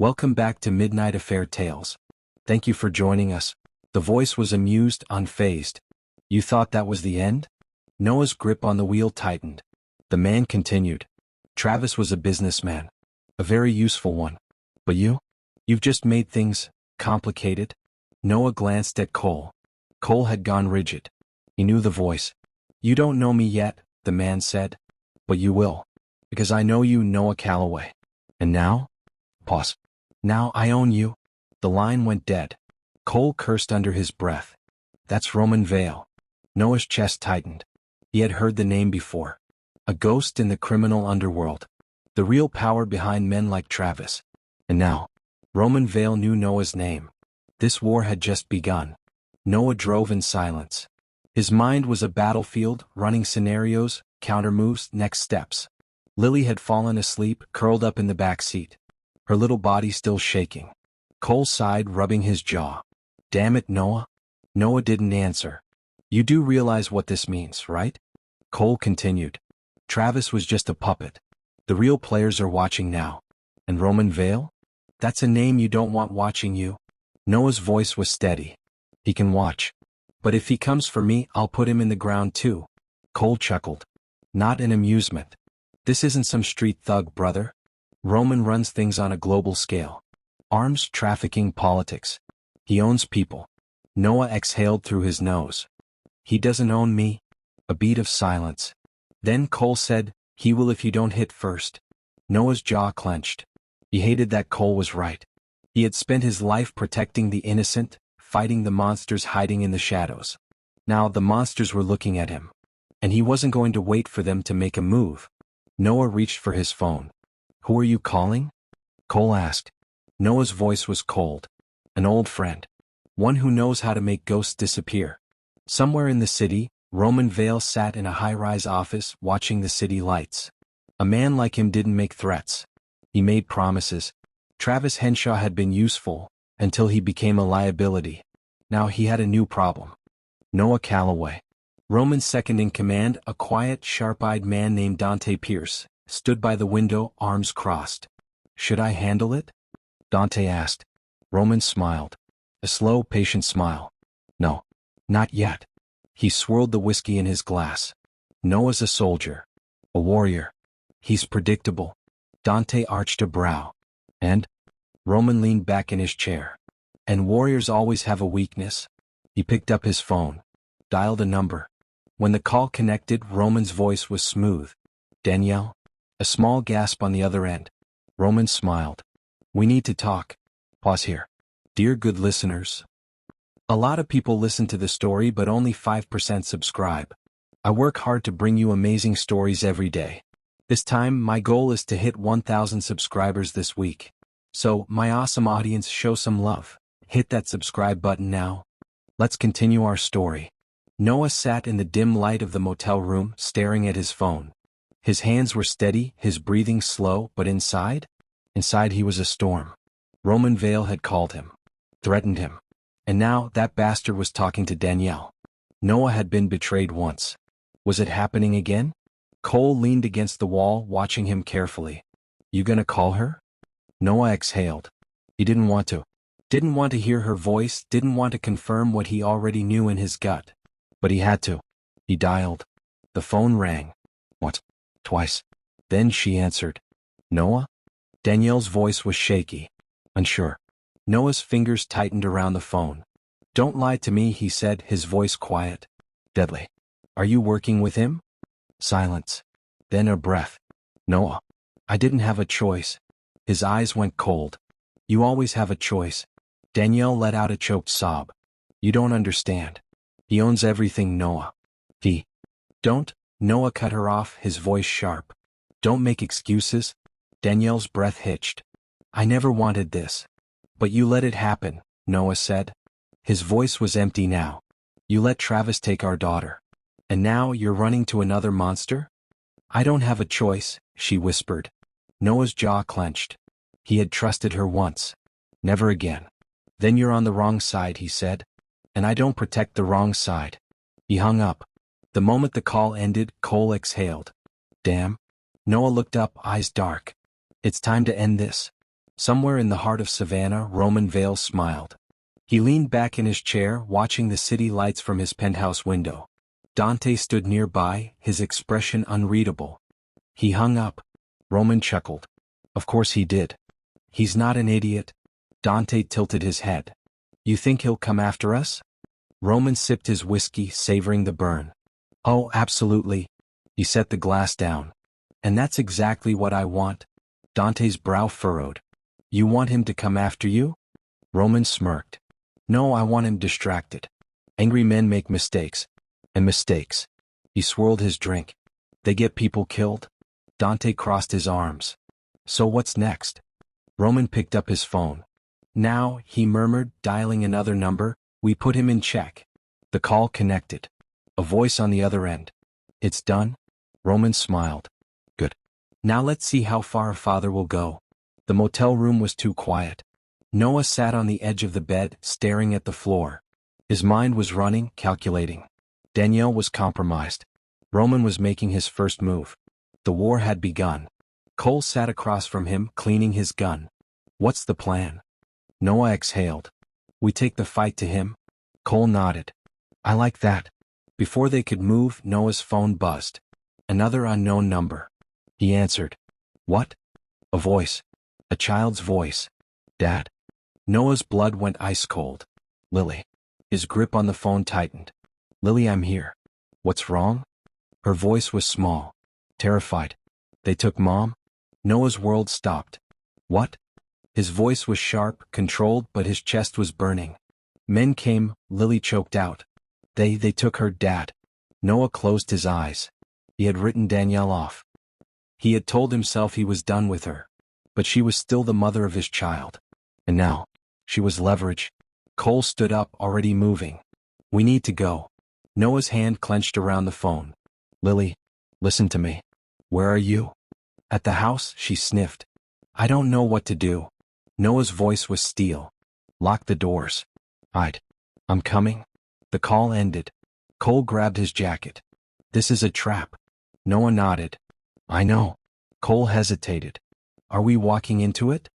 Welcome back to Midnight Affair Tales. Thank you for joining us. The voice was amused, unfazed. You thought that was the end? Noah's grip on the wheel tightened. The man continued. Travis was a businessman. A very useful one. But you? You've just made things complicated. Noah glanced at Cole. Cole had gone rigid. He knew the voice. You don't know me yet, the man said. But you will. Because I know you, Noah Calloway. And now? Pause. Now I own you. The line went dead. Cole cursed under his breath. That's Roman Vale. Noah's chest tightened. He had heard the name before. A ghost in the criminal underworld. The real power behind men like Travis. And now, Roman Vale knew Noah's name. This war had just begun. Noah drove in silence. His mind was a battlefield, running scenarios, countermoves, next steps. Lily had fallen asleep, curled up in the back seat. Her little body still shaking. Cole sighed, rubbing his jaw. Damn it, Noah. Noah didn't answer. You do realize what this means, right? Cole continued. Travis was just a puppet. The real players are watching now. And Roman Vale? That's a name you don't want watching you. Noah's voice was steady. He can watch. But if he comes for me, I'll put him in the ground too. Cole chuckled. Not in amusement. This isn't some street thug, brother. Roman runs things on a global scale. Arms, trafficking, politics. He owns people. Noah exhaled through his nose. He doesn't own me. A beat of silence. Then Cole said, he will if you don't hit first. Noah's jaw clenched. He hated that Cole was right. He had spent his life protecting the innocent, fighting the monsters hiding in the shadows. Now the monsters were looking at him. And he wasn't going to wait for them to make a move. Noah reached for his phone. Who are you calling? Cole asked. Noah's voice was cold. An old friend. One who knows how to make ghosts disappear. Somewhere in the city, Roman Vale sat in a high-rise office watching the city lights. A man like him didn't make threats. He made promises. Travis Henshaw had been useful, until he became a liability. Now he had a new problem. Noah Calloway. Roman's second-in-command, a quiet, sharp-eyed man named Dante Pierce, stood by the window, arms crossed. Should I handle it? Dante asked. Roman smiled. A slow, patient smile. No. Not yet. He swirled the whiskey in his glass. Noah's a soldier. A warrior. He's predictable. Dante arched a brow. And? Roman leaned back in his chair. And warriors always have a weakness. He picked up his phone. Dialed a number. When the call connected, Roman's voice was smooth. Danielle? A small gasp on the other end. Roman smiled. We need to talk. Pause here. Dear good listeners. A lot of people listen to the story but only 5% subscribe. I work hard to bring you amazing stories every day. This time, my goal is to hit 1,000 subscribers this week. So, my awesome audience, show some love. Hit that subscribe button now. Let's continue our story. Noah sat in the dim light of the motel room, staring at his phone. His hands were steady, his breathing slow, but inside? Inside he was a storm. Roman Vale had called him. Threatened him. And now, that bastard was talking to Danielle. Noah had been betrayed once. Was it happening again? Cole leaned against the wall, watching him carefully. You gonna call her? Noah exhaled. He didn't want to. Didn't want to hear her voice, didn't want to confirm what he already knew in his gut. But he had to. He dialed. The phone rang. What? Twice. Then she answered. Noah? Danielle's voice was shaky. Unsure. Noah's fingers tightened around the phone. Don't lie to me, he said, his voice quiet. Deadly. Are you working with him? Silence. Then a breath. Noah. I didn't have a choice. His eyes went cold. You always have a choice. Danielle let out a choked sob. You don't understand. He owns everything, Noah. He. Don't. Noah cut her off, his voice sharp. Don't make excuses. Danielle's breath hitched. I never wanted this. But you let it happen, Noah said. His voice was empty now. You let Travis take our daughter. And now you're running to another monster? I don't have a choice, she whispered. Noah's jaw clenched. He had trusted her once. Never again. Then you're on the wrong side, he said. And I don't protect the wrong side. He hung up. The moment the call ended, Cole exhaled. Damn. Noah looked up, eyes dark. It's time to end this. Somewhere in the heart of Savannah, Roman Vale smiled. He leaned back in his chair, watching the city lights from his penthouse window. Dante stood nearby, his expression unreadable. He hung up. Roman chuckled. Of course he did. He's not an idiot. Dante tilted his head. You think he'll come after us? Roman sipped his whiskey, savoring the burn. Oh, absolutely. He set the glass down. And that's exactly what I want. Dante's brow furrowed. You want him to come after you? Roman smirked. No, I want him distracted. Angry men make mistakes. And mistakes. He swirled his drink. They get people killed. Dante crossed his arms. So what's next? Roman picked up his phone. Now, he murmured, dialing another number, we put him in check. The call connected. A voice on the other end. It's done? Roman smiled. Good. Now let's see how far father will go. The motel room was too quiet. Noah sat on the edge of the bed, staring at the floor. His mind was running, calculating. Danielle was compromised. Roman was making his first move. The war had begun. Cole sat across from him, cleaning his gun. What's the plan? Noah exhaled. We take the fight to him? Cole nodded. I like that. Before they could move, Noah's phone buzzed. Another unknown number. He answered. What? A voice. A child's voice. Dad. Noah's blood went ice cold. Lily. His grip on the phone tightened. Lily, I'm here. What's wrong? Her voice was small. Terrified. They took Mom? Noah's world stopped. What? His voice was sharp, controlled, but his chest was burning. Men came, Lily choked out. They took her, Dad. Noah closed his eyes. He had written Danielle off. He had told himself he was done with her. But she was still the mother of his child. And now, she was leverage. Cole stood up, already moving. We need to go. Noah's hand clenched around the phone. Lily, listen to me. Where are you? At the house, she sniffed. I don't know what to do. Noah's voice was steel. Lock the doors. I'm coming. The call ended. Cole grabbed his jacket. This is a trap. Noah nodded. I know. Cole hesitated. Are we walking into it?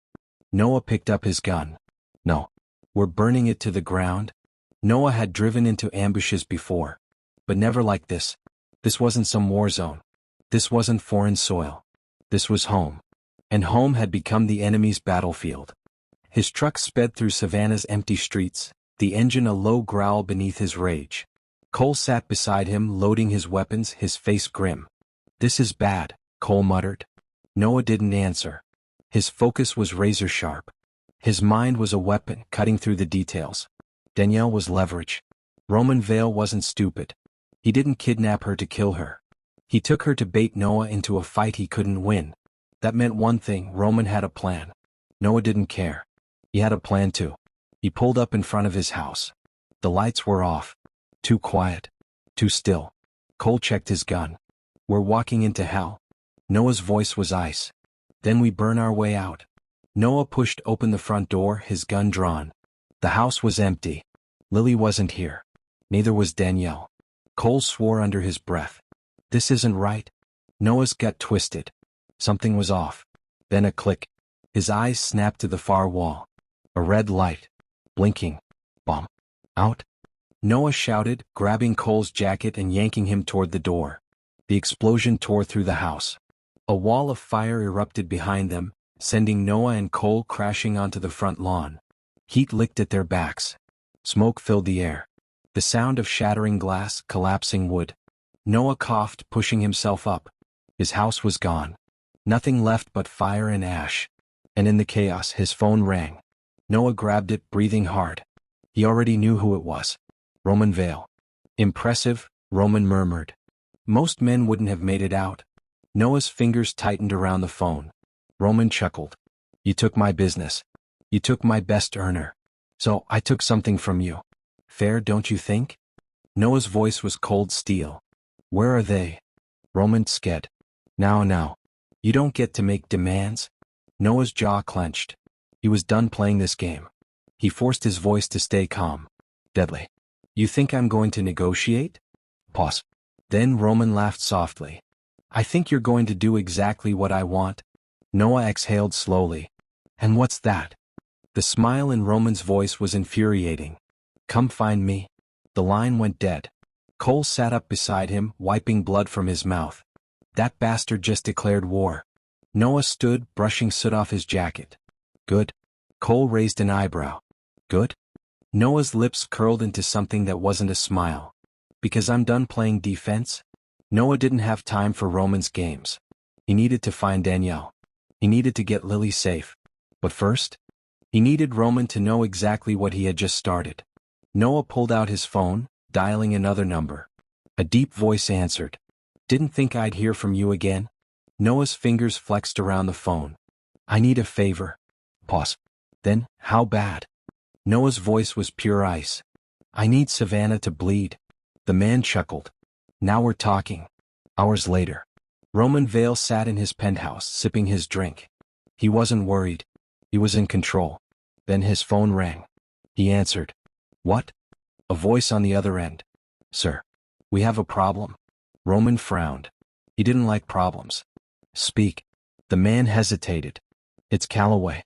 Noah picked up his gun. No. We're burning it to the ground. Noah had driven into ambushes before. But never like this. This wasn't some war zone. This wasn't foreign soil. This was home. And home had become the enemy's battlefield. His truck sped through Savannah's empty streets, the engine a low growl beneath his rage. Cole sat beside him, loading his weapons, his face grim. This is bad, Cole muttered. Noah didn't answer. His focus was razor sharp. His mind was a weapon, cutting through the details. Danielle was leverage. Roman Vale wasn't stupid. He didn't kidnap her to kill her. He took her to bait Noah into a fight he couldn't win. That meant one thing, Roman had a plan. Noah didn't care. He had a plan too. He pulled up in front of his house. The lights were off. Too quiet. Too still. Cole checked his gun. We're walking into hell. Noah's voice was ice. Then we burn our way out. Noah pushed open the front door, his gun drawn. The house was empty. Lily wasn't here. Neither was Danielle. Cole swore under his breath. This isn't right. Noah's gut twisted. Something was off. Then a click. His eyes snapped to the far wall. A red light. Blinking. Bomb. Out. Noah shouted, grabbing Cole's jacket and yanking him toward the door. The explosion tore through the house. A wall of fire erupted behind them, sending Noah and Cole crashing onto the front lawn. Heat licked at their backs. Smoke filled the air. The sound of shattering glass, collapsing wood. Noah coughed, pushing himself up. His house was gone. Nothing left but fire and ash. And in the chaos, his phone rang. Noah grabbed it, breathing hard. He already knew who it was. Roman Vale. Impressive, Roman murmured. Most men wouldn't have made it out. Noah's fingers tightened around the phone. Roman chuckled. You took my business. You took my best earner. So I took something from you. Fair, don't you think? Noah's voice was cold steel. Where are they? Roman sked. Now. You don't get to make demands. Noah's jaw clenched. He was done playing this game. He forced his voice to stay calm. Deadly. You think I'm going to negotiate? Pause. Then Roman laughed softly. I think you're going to do exactly what I want. Noah exhaled slowly. And what's that? The smile in Roman's voice was infuriating. Come find me. The line went dead. Cole sat up beside him, wiping blood from his mouth. That bastard just declared war. Noah stood, brushing soot off his jacket. Good. Cole raised an eyebrow. Good? Noah's lips curled into something that wasn't a smile. Because I'm done playing defense? Noah didn't have time for Roman's games. He needed to find Danielle. He needed to get Lily safe. But first, he needed Roman to know exactly what he had just started. Noah pulled out his phone, dialing another number. A deep voice answered. Didn't think I'd hear from you again? Noah's fingers flexed around the phone. I need a favor. Pause. Then, how bad? Noah's voice was pure ice. I need Savannah to bleed. The man chuckled. Now we're talking. Hours later, Roman Vale sat in his penthouse, sipping his drink. He wasn't worried. He was in control. Then his phone rang. He answered. What? A voice on the other end. Sir, we have a problem. Roman frowned. He didn't like problems. Speak. The man hesitated. It's Calloway.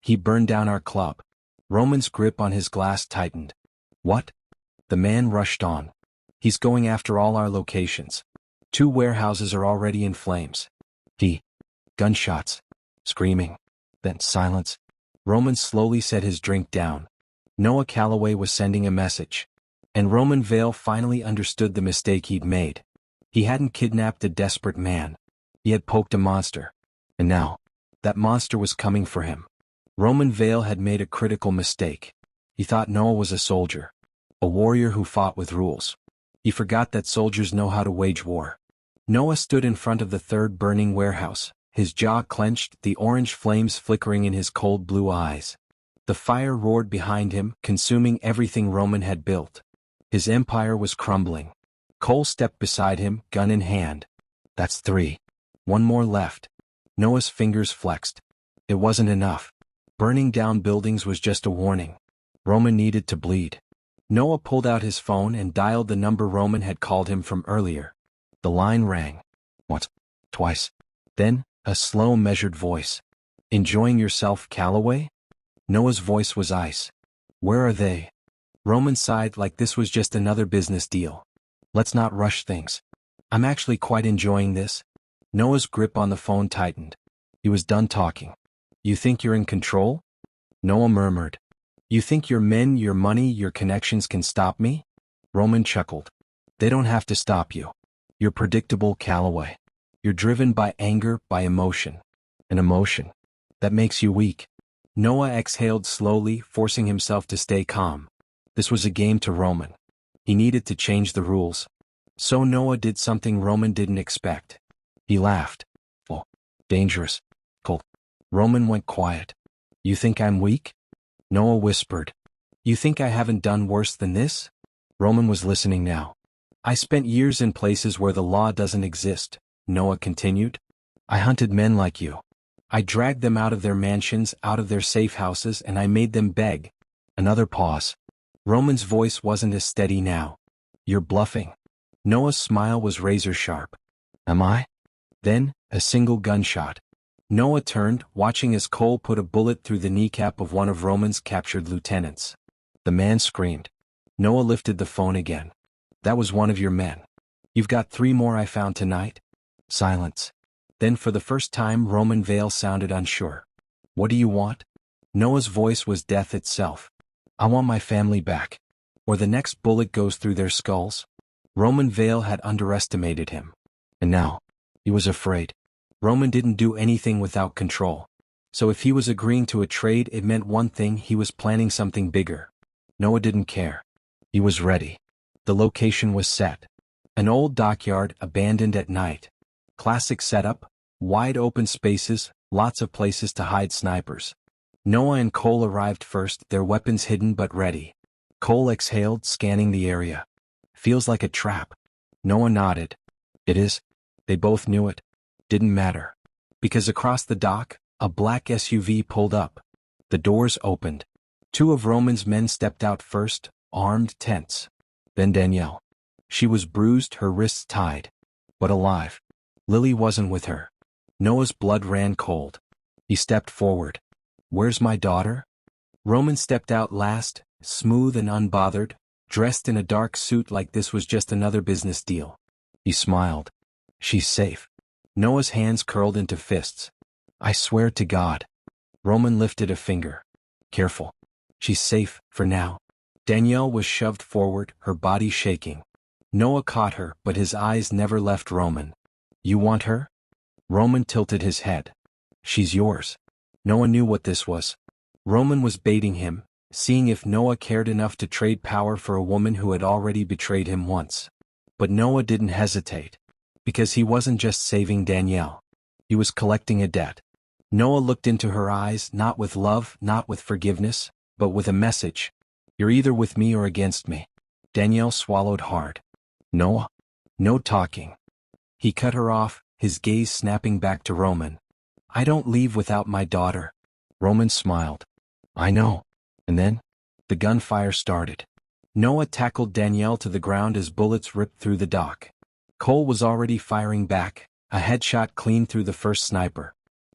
He burned down our club. Roman's grip on his glass tightened. What? The man rushed on. He's going after all our locations. 2 warehouses are already in flames. Gunshots. Screaming. Then silence. Roman slowly set his drink down. Noah Calloway was sending a message. And Roman Vale finally understood the mistake he'd made. He hadn't kidnapped a desperate man. He had poked a monster. And now, that monster was coming for him. Roman Vale had made a critical mistake. He thought Noah was a soldier. A warrior who fought with rules. He forgot that soldiers know how to wage war. Noah stood in front of the 3rd burning warehouse, his jaw clenched, the orange flames flickering in his cold blue eyes. The fire roared behind him, consuming everything Roman had built. His empire was crumbling. Cole stepped beside him, gun in hand. That's 3. 1 more left. Noah's fingers flexed. It wasn't enough. Burning down buildings was just a warning. Roman needed to bleed. Noah pulled out his phone and dialed the number Roman had called him from earlier. The line rang. Once. Twice. Then, a slow, measured voice. Enjoying yourself, Calloway? Noah's voice was ice. Where are they? Roman sighed like this was just another business deal. Let's not rush things. I'm actually quite enjoying this. Noah's grip on the phone tightened. He was done talking. You think you're in control? Noah murmured. You think your men, your money, your connections can stop me? Roman chuckled. They don't have to stop you. You're predictable, Calloway. You're driven by anger, by emotion. An emotion that makes you weak. Noah exhaled slowly, forcing himself to stay calm. This was a game to Roman. He needed to change the rules. So Noah did something Roman didn't expect. He laughed. Oh, dangerous. Cold. Roman went quiet. You think I'm weak? Noah whispered. You think I haven't done worse than this? Roman was listening now. I spent years in places where the law doesn't exist, Noah continued. I hunted men like you. I dragged them out of their mansions, out of their safe houses, and I made them beg. Another pause. Roman's voice wasn't as steady now. You're bluffing. Noah's smile was razor sharp. Am I? Then, a single gunshot. Noah turned, watching as Cole put a bullet through the kneecap of one of Roman's captured lieutenants. The man screamed. Noah lifted the phone again. That was one of your men. You've got 3 more I found tonight? Silence. Then for the first time Roman Vale sounded unsure. What do you want? Noah's voice was death itself. I want my family back. Or the next bullet goes through their skulls. Roman Vale had underestimated him. And now, he was afraid. Roman didn't do anything without control. So if he was agreeing to a trade, it meant one thing: he was planning something bigger. Noah didn't care. He was ready. The location was set. An old dockyard, abandoned at night. Classic setup, wide open spaces, lots of places to hide snipers. Noah and Cole arrived first, their weapons hidden but ready. Cole exhaled, scanning the area. Feels like a trap. Noah nodded. It is. They both knew it. Didn't matter. Because across the dock, a black SUV pulled up. The doors opened. 2 of Roman's men stepped out first, armed, tense. Then Danielle. She was bruised, her wrists tied. But alive. Lily wasn't with her. Noah's blood ran cold. He stepped forward. Where's my daughter? Roman stepped out last, smooth and unbothered, dressed in a dark suit like this was just another business deal. He smiled. She's safe. Noah's hands curled into fists. I swear to God. Roman lifted a finger. Careful. She's safe, for now. Danielle was shoved forward, her body shaking. Noah caught her, but his eyes never left Roman. You want her? Roman tilted his head. She's yours. Noah knew what this was. Roman was baiting him, seeing if Noah cared enough to trade power for a woman who had already betrayed him once. But Noah didn't hesitate. Because he wasn't just saving Danielle. He was collecting a debt. Noah looked into her eyes, not with love, not with forgiveness, but with a message. You're either with me or against me. Danielle swallowed hard. Noah? No talking. He cut her off, his gaze snapping back to Roman. I don't leave without my daughter. Roman smiled. I know. And then? The gunfire started. Noah tackled Danielle to the ground as bullets ripped through the dock. Cole was already firing back, a headshot clean through the first sniper.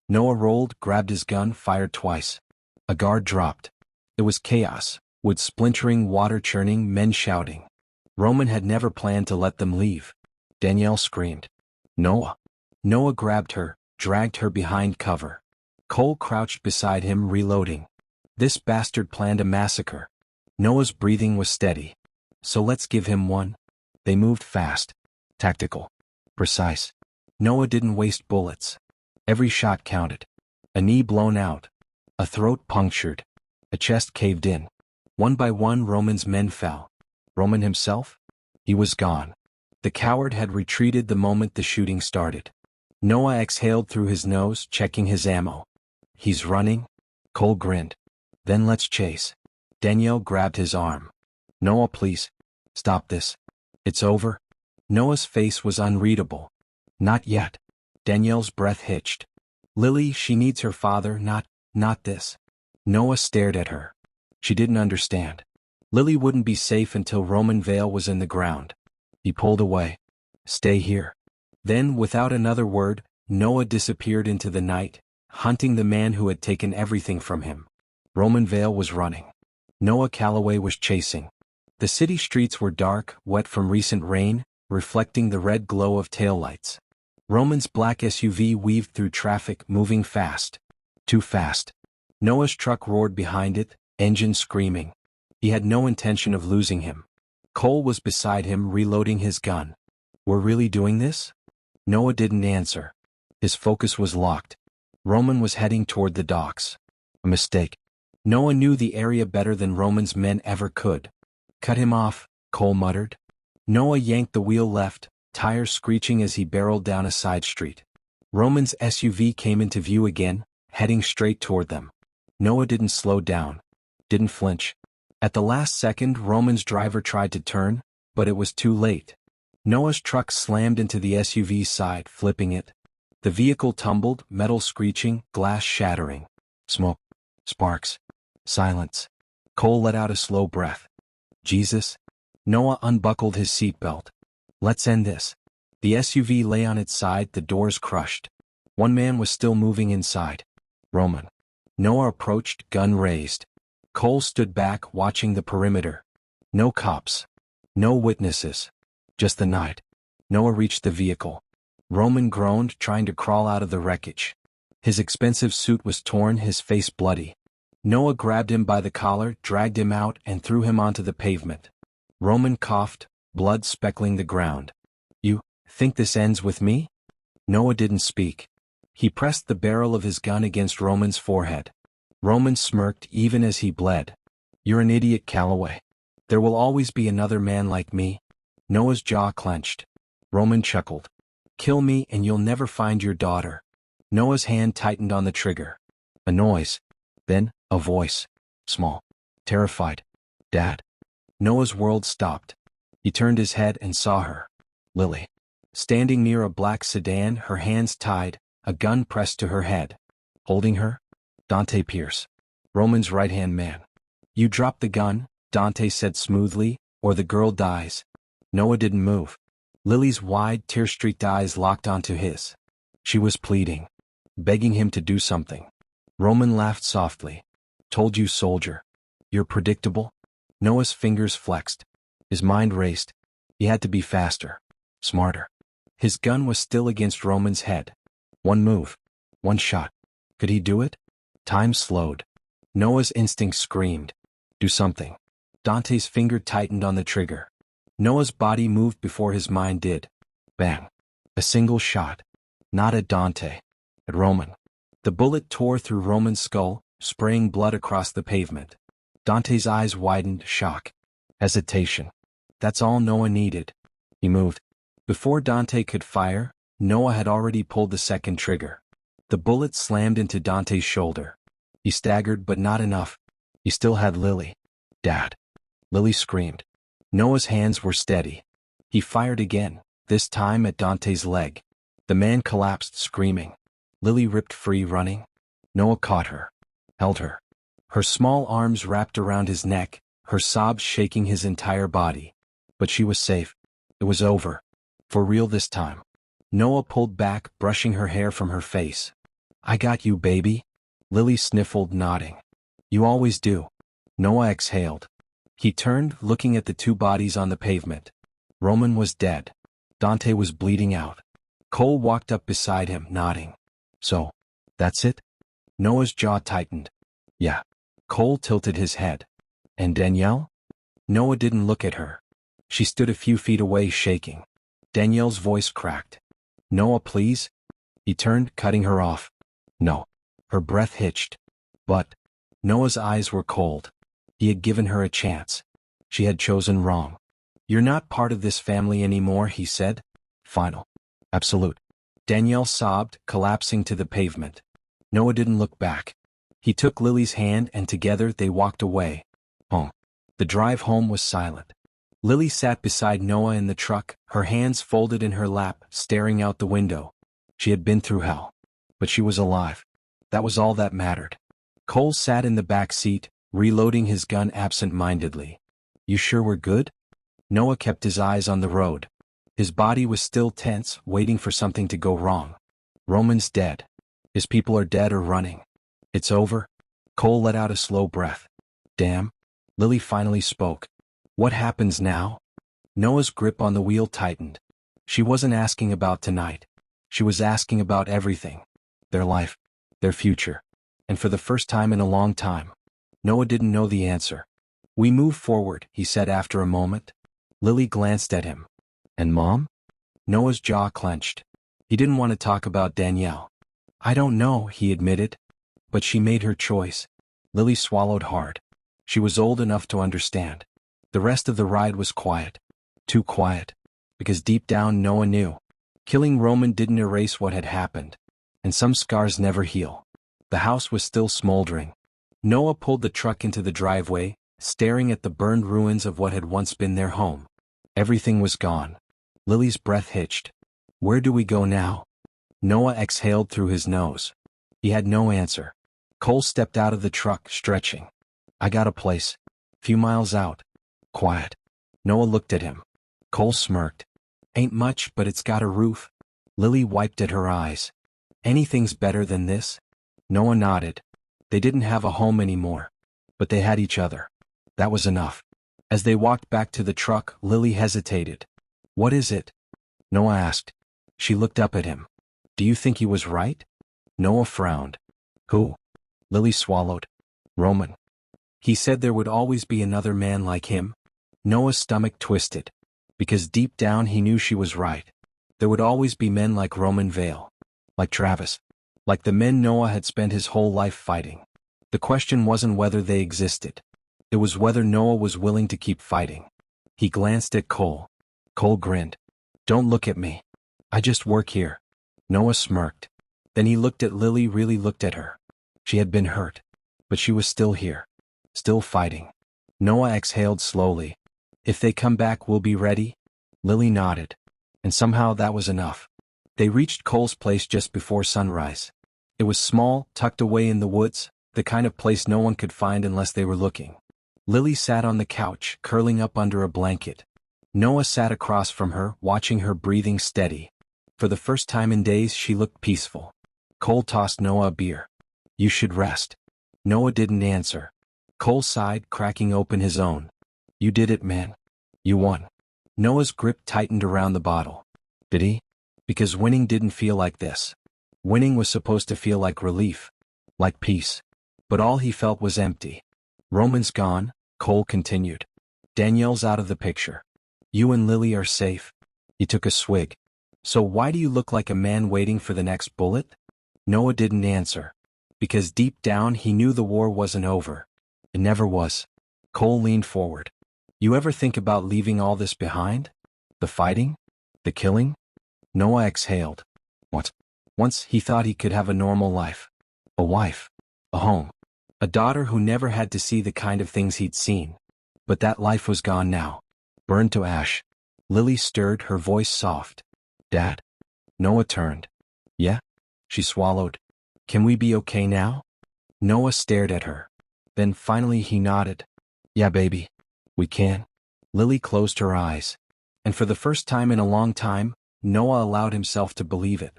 Noah rolled, grabbed his gun, fired twice. A guard dropped. It was chaos, wood splintering, water churning, men shouting. Roman had never planned to let them leave. Danielle screamed. Noah. Noah grabbed her, dragged her behind cover. Cole crouched beside him, reloading. This bastard planned a massacre. Noah's breathing was steady. So let's give him one. They moved fast. Tactical. Precise. Noah didn't waste bullets. Every shot counted. A knee blown out. A throat punctured. A chest caved in. One by one Roman's men fell. Roman himself? He was gone. The coward had retreated the moment the shooting started. Noah exhaled through his nose, checking his ammo. He's running? Cole grinned. Then let's chase. Danielle grabbed his arm. Noah, please. Stop this. It's over. Noah's face was unreadable. Not yet. Danielle's breath hitched. Lily, she needs her father, not this. Noah stared at her. She didn't understand. Lily wouldn't be safe until Roman Vale was in the ground. He pulled away. Stay here. Then, without another word, Noah disappeared into the night, hunting the man who had taken everything from him. Roman Vale was running. Noah Calloway was chasing. The city streets were dark, wet from recent rain, reflecting the red glow of taillights. Roman's black SUV weaved through traffic, moving fast. Too fast. Noah's truck roared behind it, engine screaming. He had no intention of losing him. Cole was beside him, reloading his gun. We're really doing this? Noah didn't answer. His focus was locked. Roman was heading toward the docks. A mistake. Noah knew the area better than Roman's men ever could. Cut him off, Cole muttered. Noah yanked the wheel left, tires screeching as he barreled down a side street. Roman's SUV came into view again, heading straight toward them. Noah didn't slow down. Didn't flinch. At the last second, Roman's driver tried to turn, but it was too late. Noah's truck slammed into the SUV's side, flipping it. The vehicle tumbled, metal screeching, glass shattering. Smoke. Sparks. Silence. Cole let out a slow breath. Jesus. Noah unbuckled his seatbelt. Let's end this. The SUV lay on its side, the doors crushed. One man was still moving inside. Roman. Noah approached, gun raised. Cole stood back, watching the perimeter. No cops. No witnesses. Just the night. Noah reached the vehicle. Roman groaned, trying to crawl out of the wreckage. His expensive suit was torn, his face bloody. Noah grabbed him by the collar, dragged him out, and threw him onto the pavement. Roman coughed, blood speckling the ground. You think this ends with me? Noah didn't speak. He pressed the barrel of his gun against Roman's forehead. Roman smirked even as he bled. You're an idiot, Calloway. There will always be another man like me. Noah's jaw clenched. Roman chuckled. Kill me and you'll never find your daughter. Noah's hand tightened on the trigger. A noise. Then, a voice. Small. Terrified. Dad. Noah's world stopped. He turned his head and saw her. Lily. Standing near a black sedan, her hands tied, a gun pressed to her head. Holding her? Dante Pierce. Roman's right-hand man. You drop the gun, Dante said smoothly, or the girl dies. Noah didn't move. Lily's wide, tear-streaked eyes locked onto his. She was pleading. Begging him to do something. Roman laughed softly. Told you, soldier. You're predictable. Noah's fingers flexed. His mind raced. He had to be faster. Smarter. His gun was still against Roman's head. One move. One shot. Could he do it? Time slowed. Noah's instinct screamed. Do something. Dante's finger tightened on the trigger. Noah's body moved before his mind did. Bang. A single shot. Not at Dante. At Roman. The bullet tore through Roman's skull, spraying blood across the pavement. Dante's eyes widened, shock. Hesitation. That's all Noah needed. He moved. Before Dante could fire, Noah had already pulled the second trigger. The bullet slammed into Dante's shoulder. He staggered, but not enough. He still had Lily. Dad. Lily screamed. Noah's hands were steady. He fired again, this time at Dante's leg. The man collapsed, screaming. Lily ripped free, running. Noah caught her. Held her. Her small arms wrapped around his neck, her sobs shaking his entire body. But she was safe. It was over. For real this time. Noah pulled back, brushing her hair from her face. I got you, baby. Lily sniffled, nodding. You always do. Noah exhaled. He turned, looking at the two bodies on the pavement. Roman was dead. Dante was bleeding out. Cole walked up beside him, nodding. So, that's it? Noah's jaw tightened. Yeah. Cole tilted his head. And Danielle? Noah didn't look at her. She stood a few feet away, shaking. Danielle's voice cracked. Noah, please? He turned, cutting her off. No. Her breath hitched. But Noah's eyes were cold. He had given her a chance. She had chosen wrong. You're not part of this family anymore, he said. Final. Absolute. Danielle sobbed, collapsing to the pavement. Noah didn't look back. He took Lily's hand and together they walked away. Home. The drive home was silent. Lily sat beside Noah in the truck, her hands folded in her lap, staring out the window. She had been through hell. But she was alive. That was all that mattered. Cole sat in the back seat, reloading his gun absent-mindedly. You sure we're good? Noah kept his eyes on the road. His body was still tense, waiting for something to go wrong. Roman's dead. His people are dead or running. It's over? Cole let out a slow breath. Damn. Lily finally spoke. What happens now? Noah's grip on the wheel tightened. She wasn't asking about tonight. She was asking about everything. Their life. Their future. And for the first time in a long time, Noah didn't know the answer. We move forward, he said after a moment. Lily glanced at him. And Mom? Noah's jaw clenched. He didn't want to talk about Danielle. I don't know, he admitted. But she made her choice. Lily swallowed hard. She was old enough to understand. The rest of the ride was quiet. Too quiet. Because deep down Noah knew. Killing Roman didn't erase what had happened. And some scars never heal. The house was still smoldering. Noah pulled the truck into the driveway, staring at the burned ruins of what had once been their home. Everything was gone. Lily's breath hitched. Where do we go now? Noah exhaled through his nose. He had no answer. Cole stepped out of the truck, stretching. I got a place. Few miles out. Quiet. Noah looked at him. Cole smirked. Ain't much, but it's got a roof. Lily wiped at her eyes. Anything's better than this? Noah nodded. They didn't have a home anymore. But they had each other. That was enough. As they walked back to the truck, Lily hesitated. What is it? Noah asked. She looked up at him. Do you think he was right? Noah frowned. Who? Lily swallowed. Roman. He said there would always be another man like him. Noah's stomach twisted. Because deep down he knew she was right. There would always be men like Roman Vale. Like Travis. Like the men Noah had spent his whole life fighting. The question wasn't whether they existed. It was whether Noah was willing to keep fighting. He glanced at Cole. Cole grinned. Don't look at me. I just work here. Noah smirked. Then he looked at Lily, really looked at her. She had been hurt. But she was still here. Still fighting. Noah exhaled slowly. If they come back, we'll be ready? Lily nodded. And somehow that was enough. They reached Cole's place just before sunrise. It was small, tucked away in the woods, the kind of place no one could find unless they were looking. Lily sat on the couch, curling up under a blanket. Noah sat across from her, watching her breathing steady. For the first time in days she looked peaceful. Cole tossed Noah a beer. You should rest. Noah didn't answer. Cole sighed, cracking open his own. You did it, man. You won. Noah's grip tightened around the bottle. Did he? Because winning didn't feel like this. Winning was supposed to feel like relief. Like peace. But all he felt was empty. Roman's gone, Cole continued. Danielle's out of the picture. You and Lily are safe. He took a swig. So why do you look like a man waiting for the next bullet? Noah didn't answer. Because deep down he knew the war wasn't over. It never was. Cole leaned forward. You ever think about leaving all this behind? The fighting? The killing? Noah exhaled. What? Once he thought he could have a normal life. A wife. A home. A daughter who never had to see the kind of things he'd seen. But that life was gone now. Burned to ash. Lily stirred, her voice soft. Dad? Noah turned. Yeah? She swallowed. Can we be okay now? Noah stared at her. Then finally he nodded. Yeah, baby. We can. Lily closed her eyes. And for the first time in a long time, Noah allowed himself to believe it.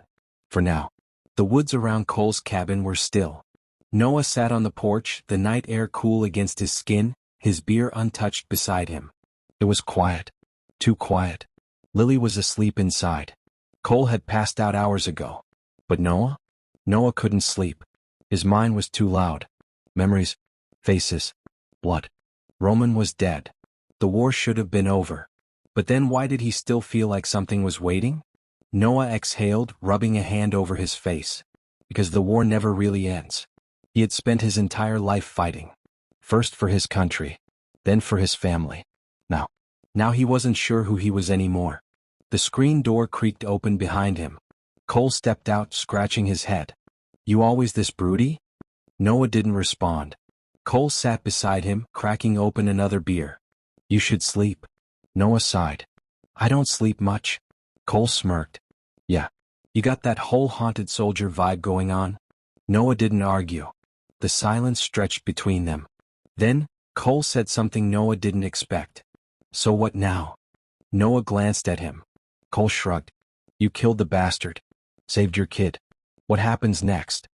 For now. The woods around Cole's cabin were still. Noah sat on the porch, the night air cool against his skin, his beer untouched beside him. It was quiet. Too quiet. Lily was asleep inside. Cole had passed out hours ago. But Noah? Noah couldn't sleep. His mind was too loud. Memories. Faces. Blood. Roman was dead. The war should have been over. But then why did he still feel like something was waiting? Noah exhaled, rubbing a hand over his face. Because the war never really ends. He had spent his entire life fighting. First for his country. Then for his family. Now he wasn't sure who he was anymore. The screen door creaked open behind him. Cole stepped out, scratching his head. You always this broody? Noah didn't respond. Cole sat beside him, cracking open another beer. You should sleep. Noah sighed. I don't sleep much. Cole smirked. Yeah. You got that whole haunted soldier vibe going on? Noah didn't argue. The silence stretched between them. Then, Cole said something Noah didn't expect. So what now? Noah glanced at him. Cole shrugged. You killed the bastard. Saved your kid. What happens next?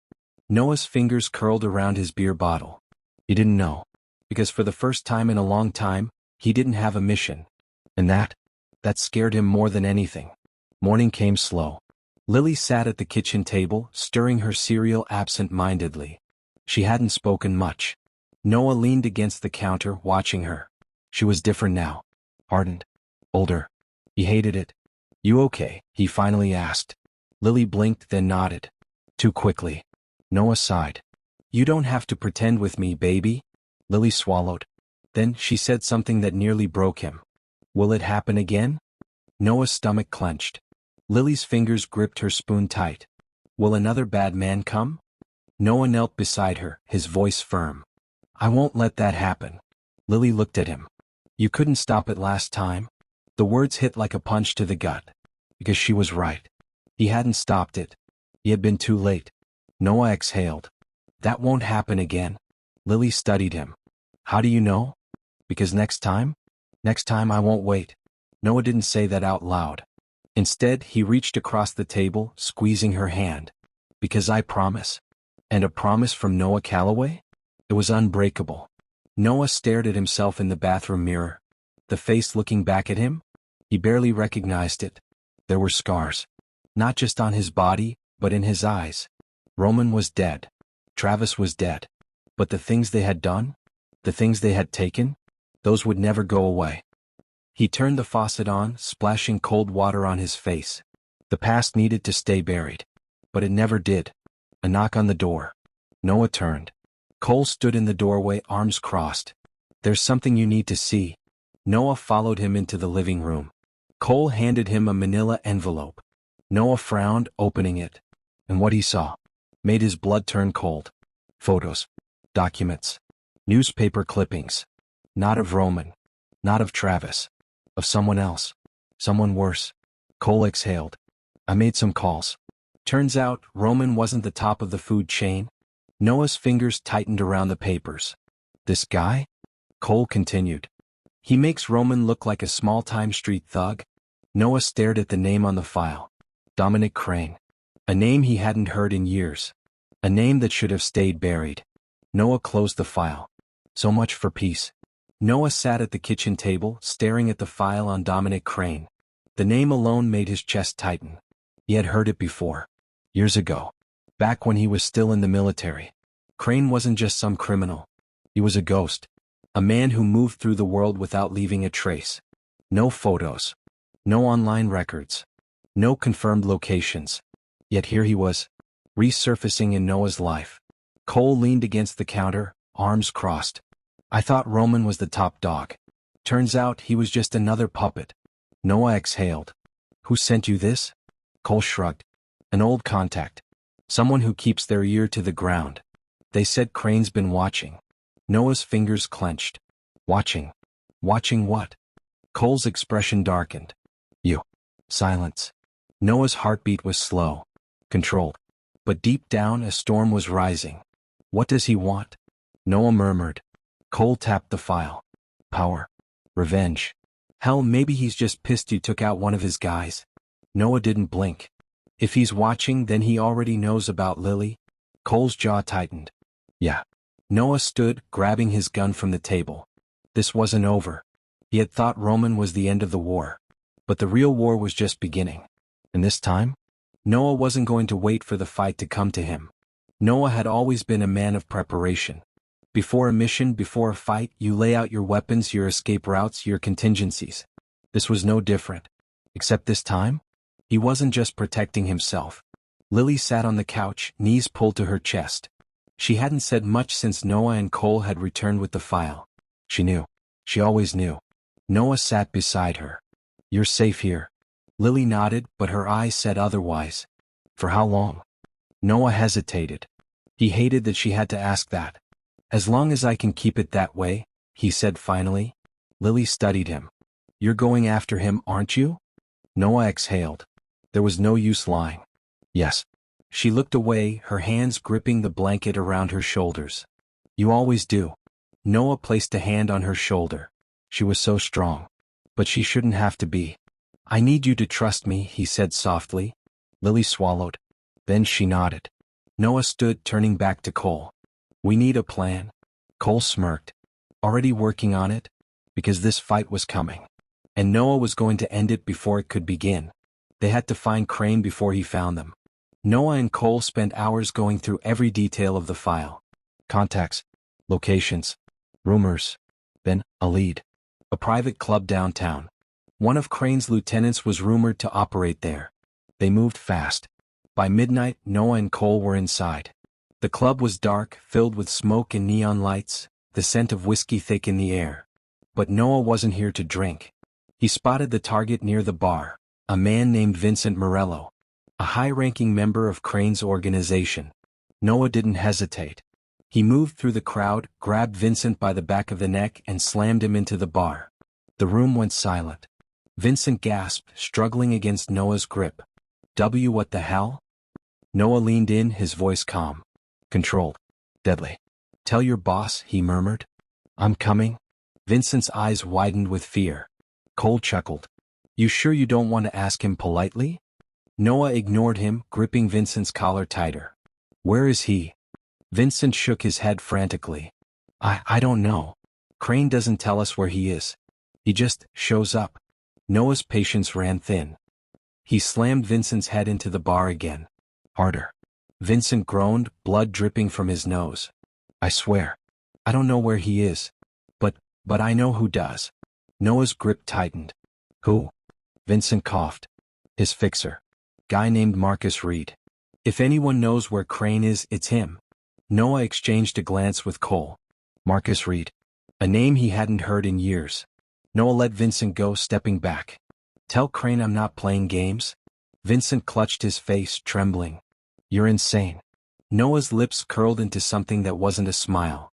Noah's fingers curled around his beer bottle. He didn't know. Because for the first time in a long time, he didn't have a mission. And that scared him more than anything. Morning came slow. Lily sat at the kitchen table, stirring her cereal absent-mindedly. She hadn't spoken much. Noah leaned against the counter, watching her. She was different now. Hardened. Older. He hated it. You okay? He finally asked. Lily blinked, then nodded. Too quickly. Noah sighed. You don't have to pretend with me, baby. Lily swallowed. Then she said something that nearly broke him. Will it happen again? Noah's stomach clenched. Lily's fingers gripped her spoon tight. Will another bad man come? Noah knelt beside her, his voice firm. I won't let that happen. Lily looked at him. You couldn't stop it last time? The words hit like a punch to the gut. Because she was right. He hadn't stopped it. He had been too late. Noah exhaled. That won't happen again. Lily studied him. How do you know? Because next time I won't wait. Noah didn't say that out loud. Instead, he reached across the table, squeezing her hand. Because I promise. And a promise from Noah Calloway? It was unbreakable. Noah stared at himself in the bathroom mirror. The face looking back at him? He barely recognized it. There were scars. Not just on his body, but in his eyes. Roman was dead. Travis was dead. But the things they had done? The things they had taken? Those would never go away. He turned the faucet on, splashing cold water on his face. The past needed to stay buried. But it never did. A knock on the door. Noah turned. Cole stood in the doorway, arms crossed. There's something you need to see. Noah followed him into the living room. Cole handed him a manila envelope. Noah frowned, opening it. And what he saw made his blood turn cold. Photos. Documents. Newspaper clippings. Not of Roman. Not of Travis. Of someone else. Someone worse. Cole exhaled. I made some calls. Turns out, Roman wasn't the top of the food chain. Noah's fingers tightened around the papers. This guy? Cole continued. He makes Roman look like a small-time street thug. Noah stared at the name on the file. Dominic Crane. A name he hadn't heard in years. A name that should have stayed buried. Noah closed the file. So much for peace. Noah sat at the kitchen table, staring at the file on Dominic Crane. The name alone made his chest tighten. He had heard it before. Years ago. Back when he was still in the military. Crane wasn't just some criminal. He was a ghost. A man who moved through the world without leaving a trace. No photos. No online records. No confirmed locations. Yet here he was, resurfacing in Noah's life. Cole leaned against the counter, arms crossed. I thought Roman was the top dog. Turns out he was just another puppet. Noah exhaled. Who sent you this? Cole shrugged. An old contact. Someone who keeps their ear to the ground. They said Crane's been watching. Noah's fingers clenched. Watching. Watching what? Cole's expression darkened. You. Silence. Noah's heartbeat was slow. Controlled. But deep down a storm was rising. What does he want? Noah murmured. Cole tapped the file. Power. Revenge. Hell, maybe he's just pissed you took out one of his guys. Noah didn't blink. If he's watching, then he already knows about Lily. Cole's jaw tightened. Yeah. Noah stood, grabbing his gun from the table. This wasn't over. He had thought Roman was the end of the war. But the real war was just beginning. And this time? Noah wasn't going to wait for the fight to come to him. Noah had always been a man of preparation. Before a mission, before a fight, you lay out your weapons, your escape routes, your contingencies. This was no different. Except this time? He wasn't just protecting himself. Lily sat on the couch, knees pulled to her chest. She hadn't said much since Noah and Cole had returned with the file. She knew. She always knew. Noah sat beside her. You're safe here. Lily nodded, but her eyes said otherwise. For how long? Noah hesitated. He hated that she had to ask that. As long as I can keep it that way, he said finally. Lily studied him. You're going after him, aren't you? Noah exhaled. There was no use lying. Yes. She looked away, her hands gripping the blanket around her shoulders. You always do. Noah placed a hand on her shoulder. She was so strong. But she shouldn't have to be. I need you to trust me, he said softly. Lily swallowed. Then she nodded. Noah stood, turning back to Cole. We need a plan. Cole smirked. Already working on it? Because this fight was coming. And Noah was going to end it before it could begin. They had to find Crane before he found them. Noah and Cole spent hours going through every detail of the file. Contacts. Locations. Rumors. Then, a lead. A private club downtown. One of Crane's lieutenants was rumored to operate there. They moved fast. By midnight, Noah and Cole were inside. The club was dark, filled with smoke and neon lights, the scent of whiskey thick in the air. But Noah wasn't here to drink. He spotted the target near the bar, a man named Vincent Morello, a high-ranking member of Crane's organization. Noah didn't hesitate. He moved through the crowd, grabbed Vincent by the back of the neck and slammed him into the bar. The room went silent. Vincent gasped, struggling against Noah's grip. What the hell? Noah leaned in, his voice calm. Controlled. Deadly. Tell your boss, he murmured. I'm coming. Vincent's eyes widened with fear. Cole chuckled. You sure you don't want to ask him politely? Noah ignored him, gripping Vincent's collar tighter. Where is he? Vincent shook his head frantically. I don't know. Crane doesn't tell us where he is. He just shows up. Noah's patience ran thin. He slammed Vincent's head into the bar again. Harder. Vincent groaned, blood dripping from his nose. I swear. I don't know where he is. But I know who does. Noah's grip tightened. Who? Vincent coughed. His fixer. Guy named Marcus Reed. If anyone knows where Crane is, it's him. Noah exchanged a glance with Cole. Marcus Reed. A name he hadn't heard in years. Noah let Vincent go, stepping back. Tell Crane I'm not playing games. Vincent clutched his face, trembling. You're insane. Noah's lips curled into something that wasn't a smile.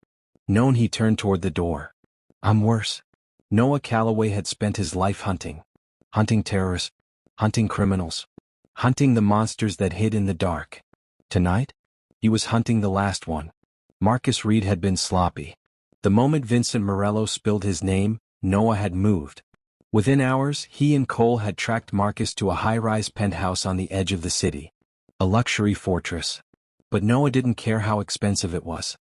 Known, he turned toward the door. I'm worse. Noah Calloway had spent his life hunting. Hunting terrorists. Hunting criminals. Hunting the monsters that hid in the dark. Tonight? He was hunting the last one. Marcus Reed had been sloppy. The moment Vincent Morello spilled his name, Noah had moved. Within hours, he and Cole had tracked Marcus to a high-rise penthouse on the edge of the city. A luxury fortress. But Noah didn't care how expensive it was.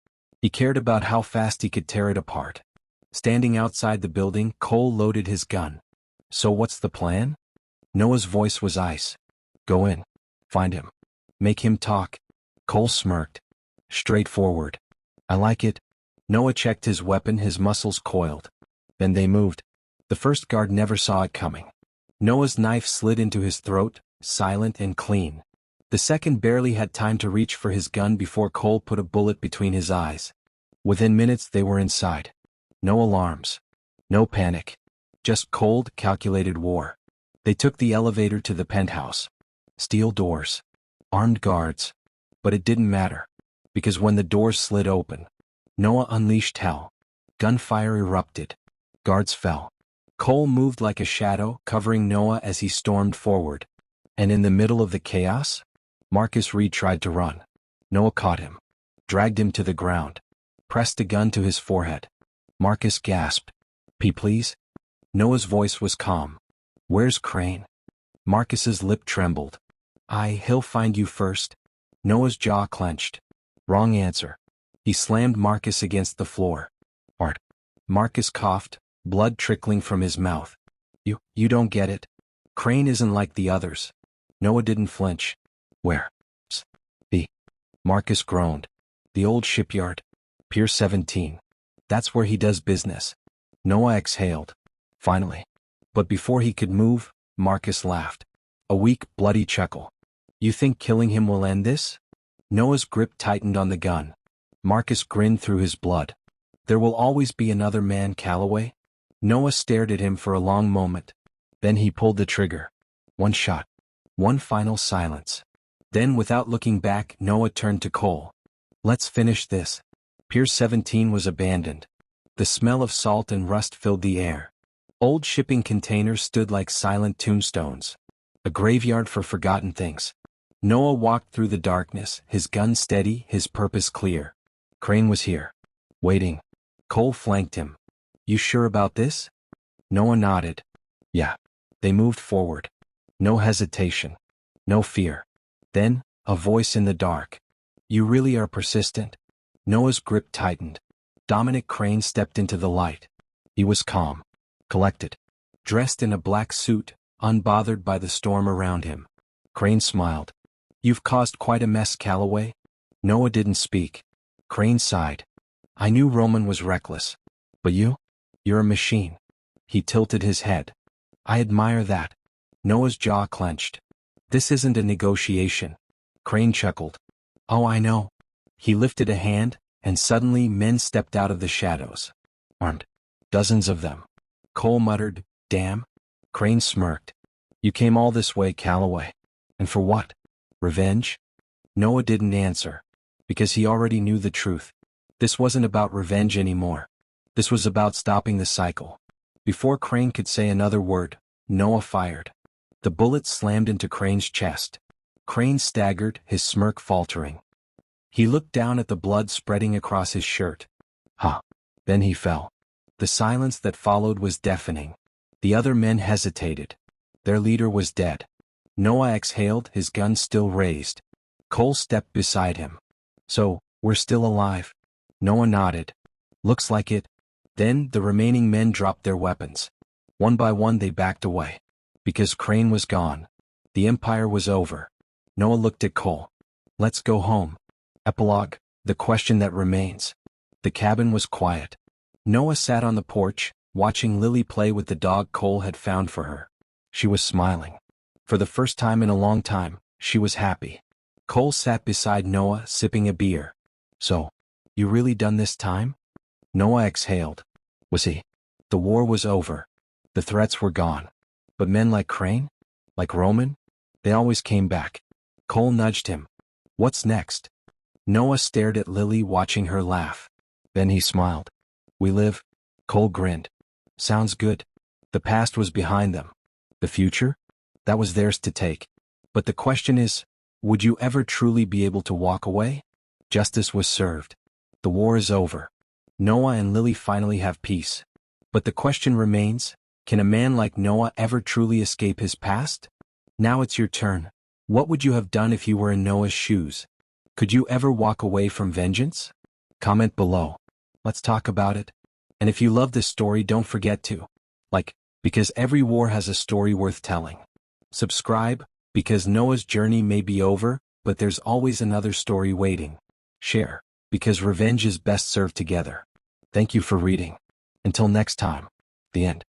He cared about how fast he could tear it apart. Standing outside the building, Cole loaded his gun. So what's the plan? Noah's voice was ice. Go in. Find him. Make him talk. Cole smirked. Straightforward. I like it. Noah checked his weapon, his muscles coiled. Then they moved. The first guard never saw it coming. Noah's knife slid into his throat, silent and clean. The second barely had time to reach for his gun before Cole put a bullet between his eyes. Within minutes they were inside. No alarms. No panic. Just cold, calculated war. They took the elevator to the penthouse. Steel doors. Armed guards. But it didn't matter. Because when the doors slid open, Noah unleashed hell. Gunfire erupted. Guards fell. Cole moved like a shadow, covering Noah as he stormed forward. And in the middle of the chaos, Marcus Reed tried to run. Noah caught him. Dragged him to the ground. Pressed a gun to his forehead. Marcus gasped. Please? Noah's voice was calm. Where's Crane? Marcus's lip trembled. He'll find you first. Noah's jaw clenched. Wrong answer. He slammed Marcus against the floor. Art. Marcus coughed, blood trickling from his mouth. You don't get it. Crane isn't like the others. Noah didn't flinch. Where? The. Marcus groaned. The old shipyard. Pier 17. That's where he does business. Noah exhaled. Finally. But before he could move, Marcus laughed. A weak, bloody chuckle. You think killing him will end this? Noah's grip tightened on the gun. Marcus grinned through his blood. There will always be another man, Calloway. Noah stared at him for a long moment. Then he pulled the trigger. One shot. One final silence. Then, without looking back, Noah turned to Cole. Let's finish this. Pier 17 was abandoned. The smell of salt and rust filled the air. Old shipping containers stood like silent tombstones. A graveyard for forgotten things. Noah walked through the darkness, his gun steady, his purpose clear. Crane was here. Waiting. Cole flanked him. You sure about this? Noah nodded. Yeah. They moved forward. No hesitation. No fear. Then, a voice in the dark. You really are persistent? Noah's grip tightened. Dominic Crane stepped into the light. He was calm. Collected. Dressed in a black suit, unbothered by the storm around him. Crane smiled. You've caused quite a mess, Calloway. Noah didn't speak. Crane sighed. I knew Roman was reckless. But you're a machine. He tilted his head. I admire that. Noah's jaw clenched. This isn't a negotiation. Crane chuckled. Oh, I know. He lifted a hand, and suddenly men stepped out of the shadows. Armed. Dozens of them. Cole muttered, Damn. Crane smirked. You came all this way, Calloway. And for what? Revenge? Noah didn't answer. Because he already knew the truth. This wasn't about revenge anymore. This was about stopping the cycle. Before Crane could say another word, Noah fired. The bullet slammed into Crane's chest. Crane staggered, his smirk faltering. He looked down at the blood spreading across his shirt. Then he fell. The silence that followed was deafening. The other men hesitated. Their leader was dead. Noah exhaled, his gun still raised. Cole stepped beside him. So, we're still alive? Noah nodded. Looks like it. Then, the remaining men dropped their weapons. One by one they backed away. Because Crane was gone. The empire was over. Noah looked at Cole. Let's go home. Epilogue, the question that remains. The cabin was quiet. Noah sat on the porch, watching Lily play with the dog Cole had found for her. She was smiling. For the first time in a long time, she was happy. Cole sat beside Noah, sipping a beer. So, you really done this time? Noah exhaled. Was he? The war was over. The threats were gone. But men like Crane? Like Roman? They always came back. Cole nudged him. What's next? Noah stared at Lily, watching her laugh. Then he smiled. We live. Cole grinned. Sounds good. The past was behind them. The future? That was theirs to take. But the question is, would you ever truly be able to walk away? Justice was served. The war is over. Noah and Lily finally have peace. But the question remains, can a man like Noah ever truly escape his past? Now it's your turn. What would you have done if you were in Noah's shoes? Could you ever walk away from vengeance? Comment below. Let's talk about it. And if you love this story, don't forget to like, because every war has a story worth telling. Subscribe, because Noah's journey may be over, but there's always another story waiting. Share, because revenge is best served together. Thank you for reading. Until next time. The end.